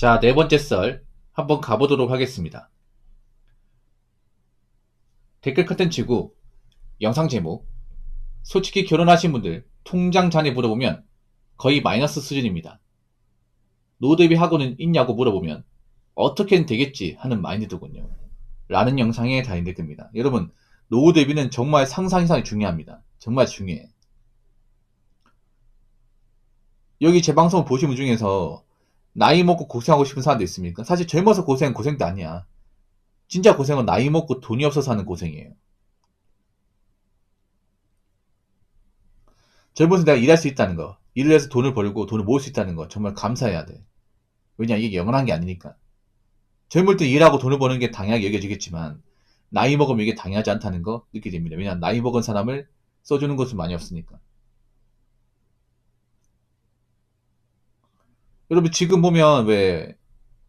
자, 네 번째 썰 한번 가보도록 하겠습니다. 댓글 컨텐츠고 영상 제목. 솔직히 결혼하신 분들 통장 잔액 물어보면 거의 마이너스 수준입니다. 노후 대비하고는 있냐고 물어보면 어떻게든 되겠지 하는 마인드더군요. 라는 영상에 달린 댓글입니다. 여러분, 노후 대비는 정말 상상 이상이 중요합니다. 정말 중요해. 여기 제 방송을 보신 분 중에서 나이 먹고 고생하고 싶은 사람도 있습니까? 사실 젊어서 고생도 아니야. 진짜 고생은 나이 먹고 돈이 없어서 하는 고생이에요. 젊어서 내가 일할 수 있다는 거, 일을 해서 돈을 벌고 돈을 모을 수 있다는 거 정말 감사해야 돼. 왜냐, 이게 영원한 게 아니니까. 젊을 때 일하고 돈을 버는 게 당연하게 여겨지겠지만 나이 먹으면 이게 당연하지 않다는 거 느끼게 됩니다. 왜냐, 나이 먹은 사람을 써주는 것은 많이 없으니까. 여러분, 지금 보면 왜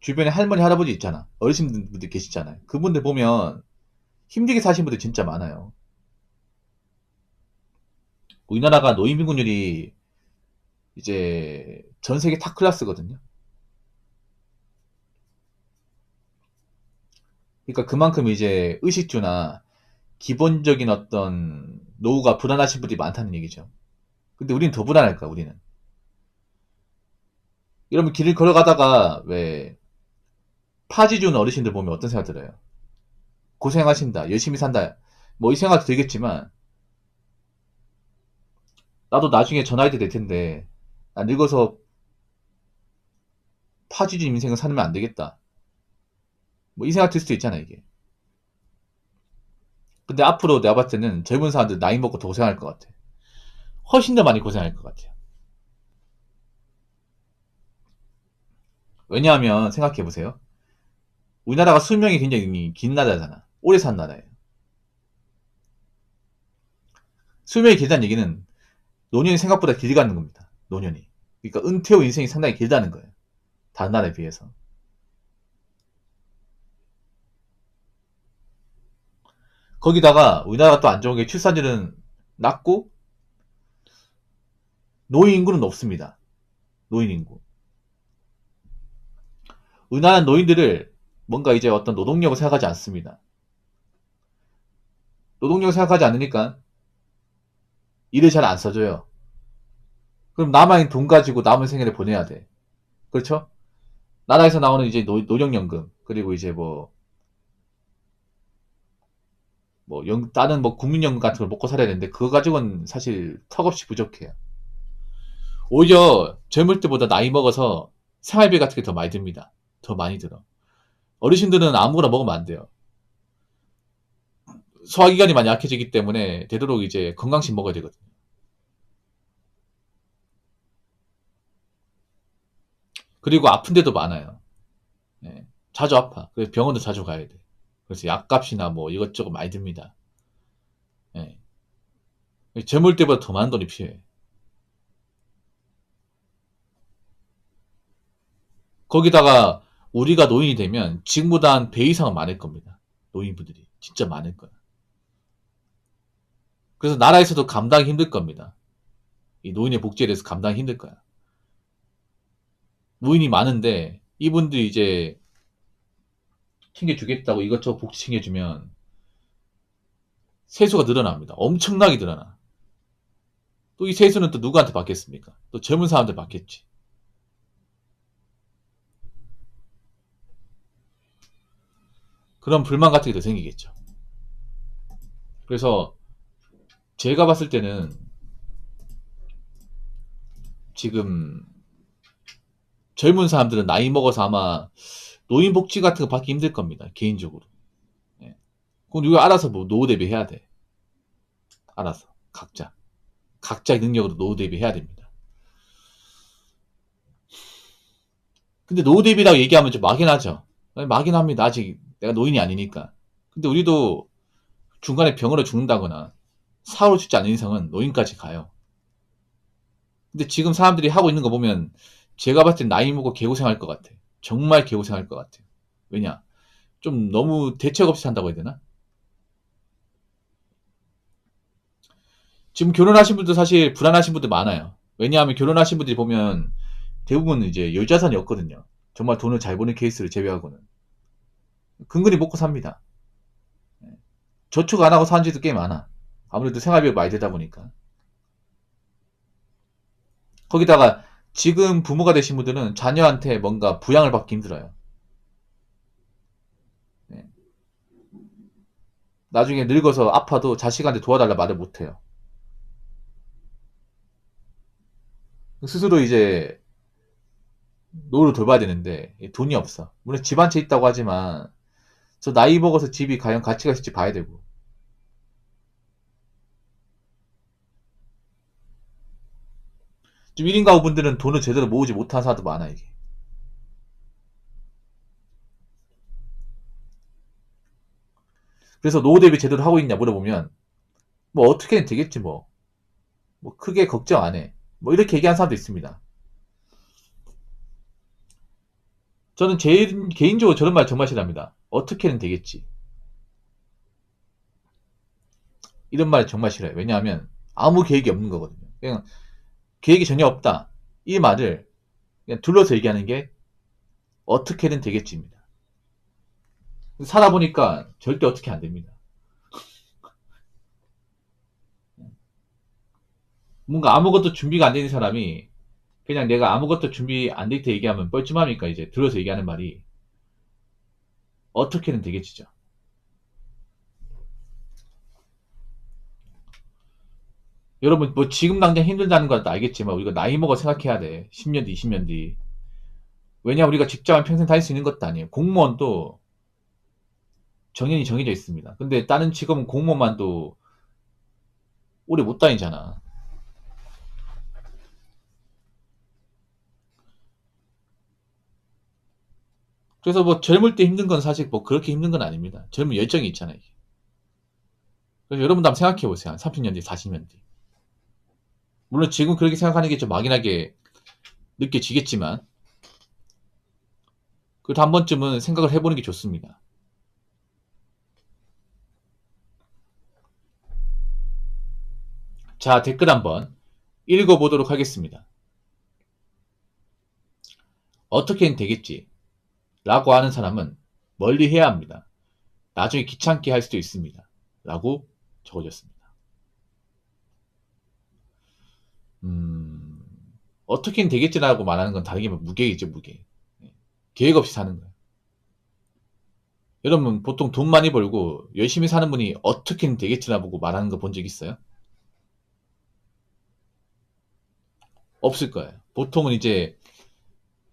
주변에 할머니 할아버지 있잖아, 어르신분들 계시잖아요. 그분들 보면 힘들게 사신 분들 진짜 많아요. 우리나라가 노인빈곤율이 이제 전 세계 탑 클래스거든요. 그러니까 그만큼 이제 의식주나 기본적인 어떤 노후가 불안하신 분들이 많다는 얘기죠. 근데 우리는 더 불안할까, 우리는. 여러분, 길을 걸어가다가 왜 파지 준 어르신들 보면 어떤 생각 들어요? 고생하신다, 열심히 산다, 뭐 이 생각도 들겠지만, 나도 나중에 저 나이 때 될 텐데 나 늙어서 파지 준 인생을 살면 안 되겠다, 뭐 이 생각 들 수도 있잖아, 이게. 근데 앞으로 내가 봤을 때는 젊은 사람들 나이 먹고 더 고생할 것 같아. 훨씬 더 많이 고생할 것 같아요. 왜냐하면 생각해보세요. 우리나라가 수명이 굉장히 긴 나라잖아. 오래 산 나라예요. 수명이 길다는 얘기는 노년이 생각보다 길게 가는 겁니다. 노년이. 그러니까 은퇴 후 인생이 상당히 길다는 거예요. 다른 나라에 비해서. 거기다가 우리나라가 또 안 좋은 게 출산율은 낮고 노인 인구는 높습니다. 노인 인구. 우리나라 노인들을 뭔가 이제 어떤 노동력을 생각하지 않습니다. 노동력을 생각하지 않으니까 일을 잘 안 써줘요. 그럼 남아있는 돈 가지고 남은 생애를 보내야 돼. 그렇죠? 나라에서 나오는 이제 노령연금, 그리고 이제 다른 국민연금 같은 걸 먹고 살아야 되는데, 그거 가지고는 사실 턱없이 부족해요. 오히려 젊을 때보다 나이 먹어서 생활비 같은 게 더 많이 듭니다. 더 많이 들어. 어르신들은 아무거나 먹으면 안 돼요. 소화기관이 많이 약해지기 때문에 되도록 이제 건강식 먹어야 되거든요. 그리고 아픈 데도 많아요. 예, 자주 아파. 그래서 병원도 자주 가야 돼. 그래서 약값이나 뭐 이것저것 많이 듭니다. 예. 젊을 때보다 더 많은 돈이 필요해. 거기다가 우리가 노인이 되면 지금보다 한 배 이상은 많을 겁니다. 노인분들이. 진짜 많을 거야. 그래서 나라에서도 감당이 힘들 겁니다. 이 노인의 복지에 대해서 감당이 힘들 거야. 노인이 많은데 이분들이 이제 챙겨주겠다고 이것저것 복지 챙겨주면 세수가 늘어납니다. 엄청나게 늘어나. 또 이 세수는 또 누구한테 받겠습니까? 또 젊은 사람들 받겠지. 그런 불만 같은 게 더 생기겠죠. 그래서 제가 봤을 때는 지금 젊은 사람들은 나이 먹어서 아마 노인복지 같은 거 받기 힘들 겁니다. 개인적으로. 예. 그건 누가 알아서 뭐 노후 대비해야 돼. 알아서. 각자의 능력으로 노후 대비해야 됩니다. 근데 노후 대비라고 얘기하면 좀 막연하죠. 막연합니다. 아직 내가 노인이 아니니까. 근데 우리도 중간에 병으로 죽는다거나 사고로 죽지 않는 이상은 노인까지 가요. 근데 지금 사람들이 하고 있는 거 보면 제가 봤을 땐 나이 먹고 개고생할 것 같아. 정말 개고생할 것 같아요. 왜냐? 좀 너무 대책 없이 산다고 해야 되나? 지금 결혼하신 분들 사실 불안하신 분들 많아요. 왜냐하면 결혼하신 분들이 보면 대부분 이제 여자산이 없거든요. 정말 돈을 잘 버는 케이스를 제외하고는. 근근히 먹고 삽니다. 저축 안 하고 사는 집도 꽤 많아. 아무래도 생활비가 많이 들다 보니까. 거기다가 지금 부모가 되신 분들은 자녀한테 뭔가 부양을 받기 힘들어요. 네. 나중에 늙어서 아파도 자식한테 도와달라 말을 못해요. 스스로 이제 노후를 돌봐야 되는데 돈이 없어. 물론 집 한 채 있다고 하지만 저 나이 먹어서 집이 과연 가치가 있을지 봐야 되고. 좀 1인 가구분들은 돈을 제대로 모으지 못한 사람도 많아 이게. 그래서 노후 대비 제대로 하고 있냐 물어보면 뭐 어떻게는 되겠지 뭐. 뭐 크게 걱정 안 해. 뭐 이렇게 얘기하는 사람도 있습니다. 저는 개인적으로 저런 말 정말 싫어합니다. 어떻게는 되겠지. 이런 말 정말 싫어요. 왜냐하면 아무 계획이 없는 거거든요. 그냥 계획이 전혀 없다. 이 말을 그냥 둘러서 얘기하는 게 어떻게든 되겠지입니다. 살아보니까 절대 어떻게 안 됩니다. 뭔가 아무것도 준비가 안 되는 사람이 그냥 내가 아무것도 준비 안 될 때 얘기하면 뻘쭘하니까 이제 들어서 얘기하는 말이 어떻게든 되겠지죠. 여러분 뭐 지금 당장 힘들다는 건 알겠지만 우리가 나이 먹어 생각해야 돼. 10년 뒤, 20년 뒤. 왜냐 우리가 직장을 평생 다닐 수 있는 것도 아니에요. 공무원도 정년이 정해져 있습니다. 근데 다른 직업은 공무원만도 오래 못 다니잖아. 그래서 뭐 젊을 때 힘든 건 사실 뭐 그렇게 힘든 건 아닙니다. 젊은 열정이 있잖아요. 그래서 여러분도 한번 생각해 보세요. 한 30년 뒤, 40년 뒤. 물론 지금 그렇게 생각하는 게 좀 막연하게 느껴지겠지만 그래도 한 번쯤은 생각을 해보는 게 좋습니다. 자, 댓글 한번 읽어보도록 하겠습니다. 어떻게는 되겠지 라고 하는 사람은 멀리 해야 합니다. 나중에 귀찮게 할 수도 있습니다. 라고 적어졌습니다. 어떻게는 되겠지라고 말하는 건 다르게 무계획이죠, 무계획. 계획 없이 사는 거예요. 여러분 보통 돈 많이 벌고 열심히 사는 분이 어떻게는 되겠지나 보고 말하는 거 본 적 있어요? 없을 거예요. 보통은 이제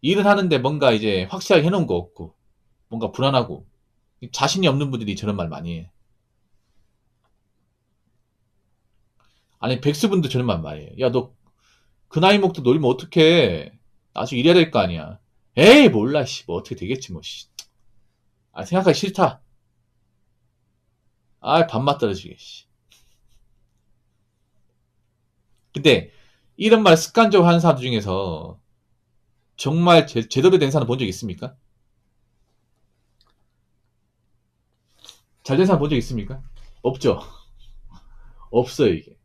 일을 하는데 뭔가 이제 확실하게 해놓은 거 없고 뭔가 불안하고 자신이 없는 분들이 저런 말 많이 해요. 아니 백수분도 저런 말 많이 해요. 야 너 그 나이 먹도 놀면 어떡해. 나중에 일해야 될 거 아니야. 에이 몰라 씨 뭐 어떻게 되겠지 뭐 씨. 아 생각하기 싫다. 아 밥맛 떨어지게 씨. 근데 이런 말 습관적으로 하는 사람 중에서 정말 제대로 된 사람 본 적 있습니까? 잘 된 사람 본 적 있습니까? 없죠. 없어요 이게.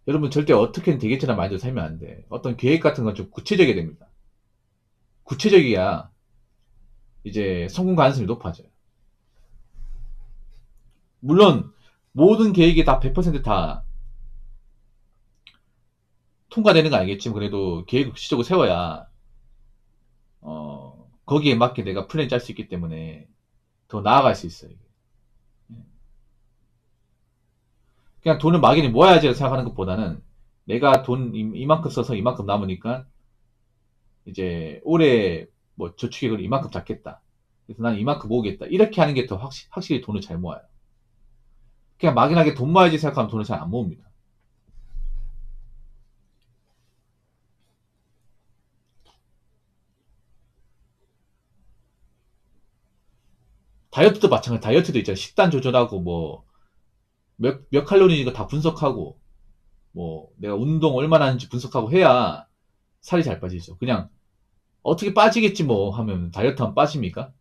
여러분 절대 어떻게든 되겠지나 마인드로 살면 안 돼. 어떤 계획 같은 건 좀 구체적이어야 됩니다. 구체적이야 이제 성공 가능성이 높아져요. 물론 모든 계획이 다 100%다 통과되는 건 아니겠지만 그래도 계획을 구체적으로 세워야 거기에 맞게 내가 플랜 짤 수 있기 때문에 더 나아갈 수 있어요. 그냥 돈을 막연히 모아야지 생각하는 것보다는 내가 돈 이만큼 써서 이만큼 남으니까 이제 올해 뭐 저축액을 이만큼 잡겠다. 그래서 나는 이만큼 모으겠다. 이렇게 하는 게 더 확실히 돈을 잘 모아요. 그냥 막연하게 돈 모아야지 생각하면 돈을 잘 안 모읍니다. 다이어트도 마찬가지. 다이어트도 있잖아요. 식단 조절하고 뭐 몇 칼로리 이거 다 분석하고 뭐 내가 운동 얼마나 하는지 분석하고 해야 살이 잘 빠지죠. 그냥 어떻게 빠지겠지 뭐 하면 다이어트 하면 빠집니까?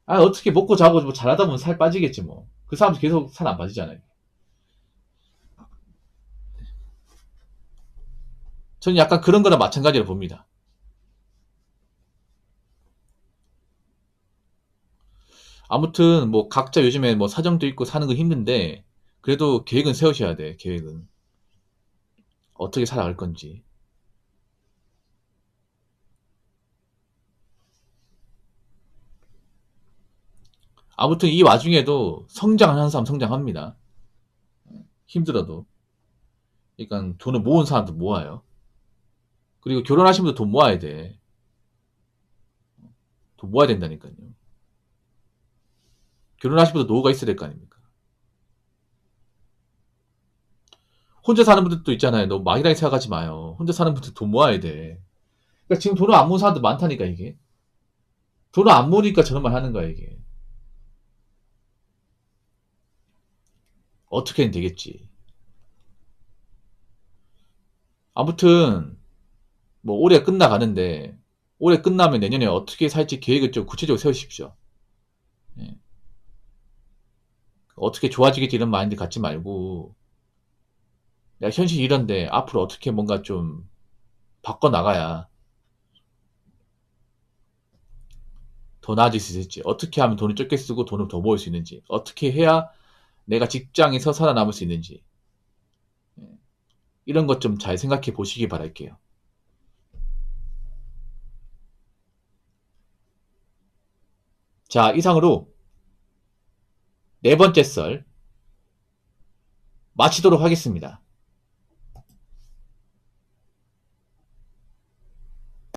아 어떻게 먹고 자고 뭐 잘하다 보면 살 빠지겠지 뭐. 그 사람 계속 살 안 빠지잖아요. 저는 약간 그런 거랑 마찬가지로 봅니다. 아무튼 뭐 각자 요즘에 뭐 사정도 있고 사는 거 힘든데 그래도 계획은 세우셔야 돼. 계획은 어떻게 살아갈 건지. 아무튼 이 와중에도 성장하는 사람 성장합니다. 힘들어도. 그러니까 돈을 모은 사람도 모아요. 그리고 결혼하신 분도 돈 모아야 돼. 돈 모아야 된다니까요. 결혼하신 분도 노후가 있어야 될 거 아닙니까? 혼자 사는 분들도 있잖아요. 너무 막연하게 생각하지 마요. 혼자 사는 분들 돈 모아야 돼. 그러니까 지금 돈을 안 모은 사람들 많다니까 이게. 돈을 안 모으니까 저런 말 하는 거야 이게. 어떻게든 되겠지. 아무튼 뭐 올해 끝나가는데 올해 끝나면 내년에 어떻게 살지 계획을 좀 구체적으로 세우십시오. 예. 어떻게 좋아지겠지 이런 마인드 갖지 말고 내가 현실이 이런데 앞으로 어떻게 뭔가 좀 바꿔나가야 더 나아질 수 있을지, 어떻게 하면 돈을 적게 쓰고 돈을 더 모을 수 있는지, 어떻게 해야 내가 직장에서 살아남을 수 있는지, 이런 것 좀 잘 생각해 보시기 바랄게요. 자, 이상으로 네 번째 썰 마치도록 하겠습니다.